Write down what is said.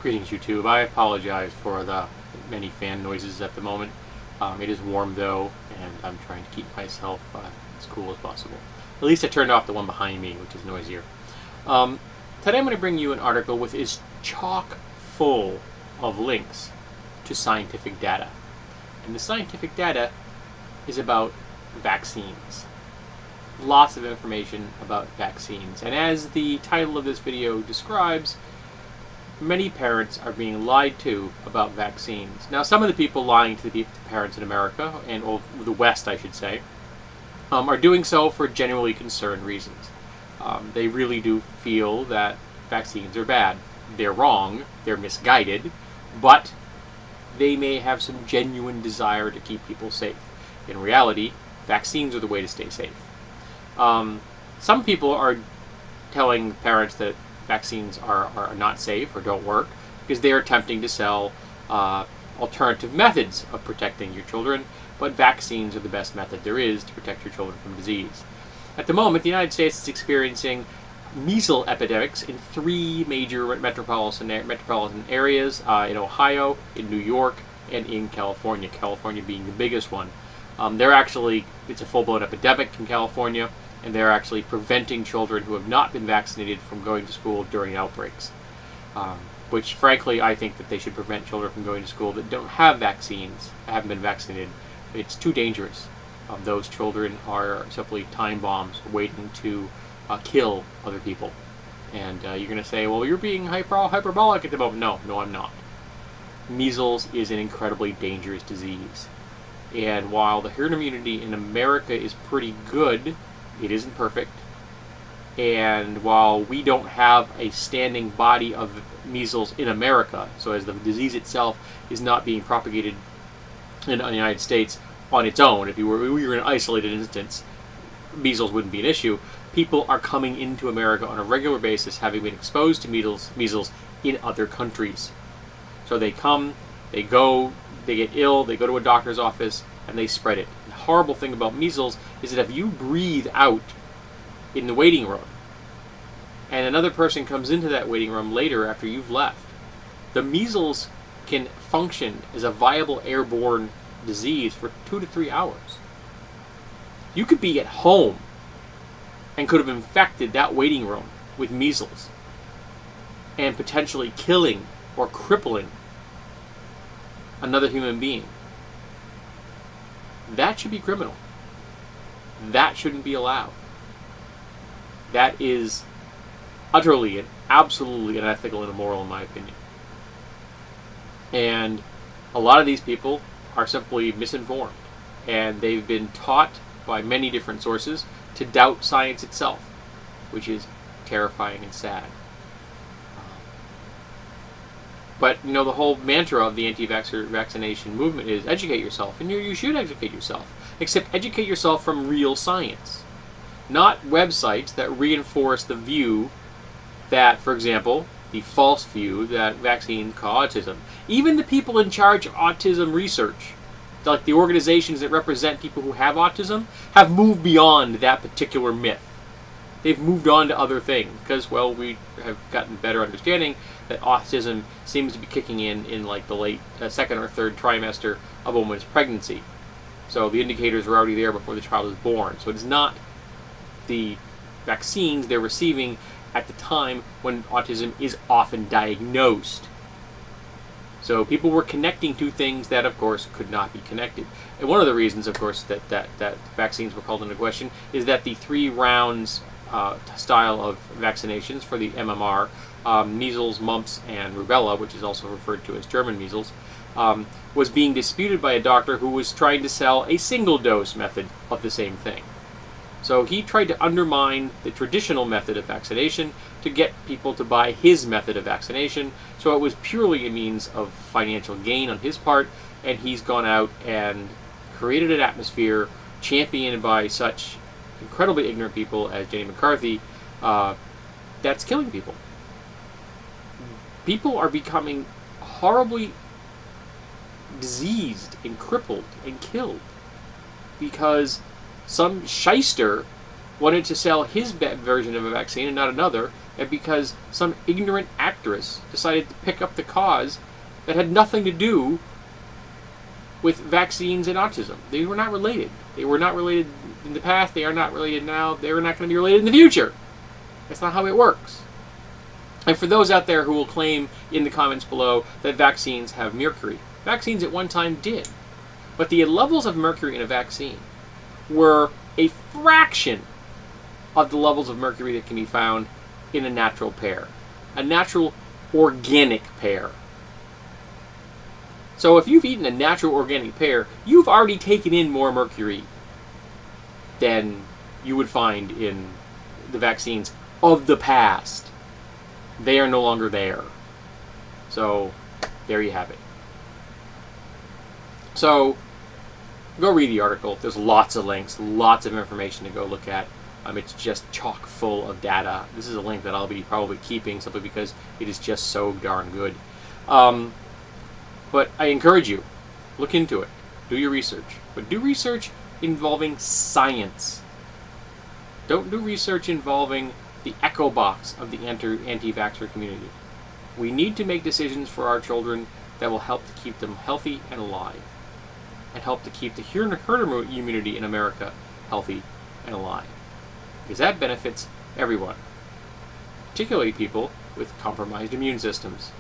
Greetings, YouTube. I apologize for the many fan noises at the moment. It is warm though, and I'm trying to keep myself as cool as possible. At least I turned off the one behind me, which is noisier. Today I'm going to bring you an article which is chock full of links to scientific data. And the scientific data is about vaccines. Lots of information about vaccines. And as the title of this video describes, many parents are being lied to about vaccines. Now, some of the people lying to the parents in America, and the West, I should say, are doing so for genuinely concerned reasons. They really do feel that vaccines are bad. They're wrong, they're misguided, but they may have some genuine desire to keep people safe. In reality, vaccines are the way to stay safe. Some people are telling parents that vaccines are not safe or don't work because they are attempting to sell alternative methods of protecting your children, but vaccines are the best method there is to protect your children from disease. At the moment, the United States is experiencing measles epidemics in 3 major metropolitan areas, in Ohio, in New York, and in California, California being the biggest one. It's a full-blown epidemic in California, and they're actually preventing children who have not been vaccinated from going to school during outbreaks. Which, frankly, I think that they should prevent children from going to school that don't have vaccines, haven't been vaccinated. It's too dangerous. Those children are simply time bombs waiting to kill other people. And you're going to say, well, you're being hyperbolic at the moment. No, I'm not. Measles is an incredibly dangerous disease. And while the herd immunity in America is pretty good, it isn't perfect. And while we don't have a standing body of measles in America, so as the disease itself is not being propagated in the United States on its own, if we were in an isolated instance, measles wouldn't be an issue. People are coming into America on a regular basis having been exposed to measles in other countries. So they come, they go, they get ill, they go to a doctor's office, and they spread it. The horrible thing about measles is that if you breathe out in the waiting room, and another person comes into that waiting room later after you've left, the measles can function as a viable airborne disease for 2 to 3 hours. You could be at home and could have infected that waiting room with measles and potentially killing or crippling another human being. That should be criminal. That shouldn't be allowed. That is utterly and absolutely unethical and immoral, in my opinion. And a lot of these people are simply misinformed, and they've been taught by many different sources to doubt science itself, which is terrifying and sad. But, the whole mantra of the anti-vaccination movement is educate yourself, and you should educate yourself, except educate yourself from real science, not websites that reinforce the view that, for example, the false view that vaccines cause autism. Even the people in charge of autism research, like the organizations that represent people who have autism, have moved beyond that particular myth. They've moved on to other things because, well, we have gotten better understanding that autism seems to be kicking in like the late second or third trimester of a woman's pregnancy. So the indicators are already there before the child is born. So it's not the vaccines they're receiving at the time when autism is often diagnosed. So people were connecting two things that, of course, could not be connected. And one of the reasons, of course, that vaccines were called into question is that the 3 rounds style of vaccinations for the MMR, measles, mumps, and rubella, which is also referred to as German measles, was being disputed by a doctor who was trying to sell a single-dose method of the same thing. So he tried to undermine the traditional method of vaccination to get people to buy his method of vaccination. So it was purely a means of financial gain on his part, and he's gone out and created an atmosphere championed by such incredibly ignorant people as Jenny McCarthy that's killing people. People are becoming horribly diseased and crippled and killed because some shyster wanted to sell his version of a vaccine and not another, and because some ignorant actress decided to pick up the cause that had nothing to do with vaccines and autism. They were not related. They were not related in the past. They are not related now. They are not going to be related in the future. That's not how it works. And for those out there who will claim in the comments below that vaccines have mercury, vaccines at one time did. But the levels of mercury in a vaccine were a fraction of the levels of mercury that can be found in a natural pear, a natural organic pear. So if you've eaten a natural organic pear, you've already taken in more mercury than you would find in the vaccines of the past. They are no longer there. So there you have it. So go read the article. There's lots of links, lots of information to go look at. It's just chock full of data. This is a link that I'll be probably keeping simply because it is just so darn good. But I encourage you, look into it. Do your research. But do research involving science. Don't do research involving the echo box of the anti-vaxxer community. We need to make decisions for our children that will help to keep them healthy and alive, and help to keep the herd immunity in America healthy and alive. Because that benefits everyone, particularly people with compromised immune systems.